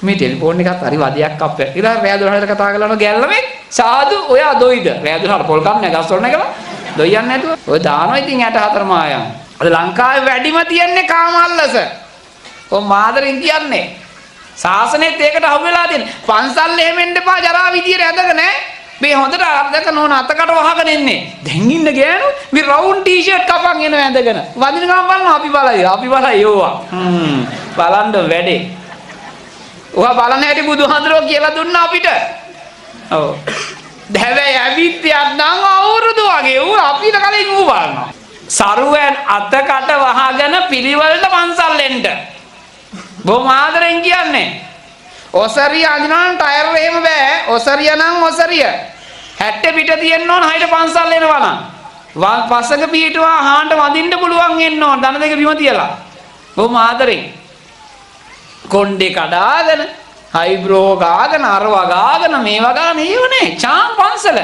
මේ ටෙලිෆෝන් එකත් හරි වදියක් අප්පේ. ඊළඟ රෑ 12ට කතා කරලා ගැල්ලමේ සාදු ඔයා දොයිද? රෑ 12ට පොල් කන්නේ ගස් වල නැගලා දොයියන්නේ නැතුව. ඔය දානවා ඉතින් 64 මායම්. අද ලංකාවේ වැඩිම තියන්නේ කාමල්ලස. ඔය මාදරින් කියන්නේ. සාසනෙත් ඒකට අහු වෙලා තියෙන. පන්සල් එහෙම එන්න එපා ජරා විදියට ඇඳගෙන ඈ. මේ හොඳට අර්ධක නෝන අතකට වහගෙන ඉන්නේ. දැන් ඉන්න ගෑනු මේ රවුන්ඩ් ටී-ෂර්ට් කපන් එනවා ඇඳගෙන. වදින ගමන් බලනවා අපි බලයි යෝවා. බලන්න වැඩේ. ඔයා බලන හැටි බුදුහාඳුරෝ කියලා දුන්නා අපිට. ඔව්. දැවැයි ඇවිත් යන්නම් අවුරුදු වගේ ඌ අපිට කලින් ඌ බලනවා. සරුවෙන් අතකට වහගෙන පිළිවෙලට පන්සල් එන්න. බොහොම ආදරෙන් කියන්නේ. ඔසරිය අඳිනවනම් ටයර් එහෙම බෑ. ඔසරිය නම් ඔසරිය. 60 පිට තියෙන්න ඕන 6ට පන්සල් එනවා නම්. පස්සක පිටුවා හාන්ට වදින්න පුළුවන් එන්න ඕන. දන දෙක බිම තියලා. බොහොම ආදරෙන්. කොණ්ඩේ කඩාගෙන, හයිබ්‍රෝ ගාගෙන, අරවා ගාගෙන මේවා ගාන ඒවනේ. චාම් පන්සල.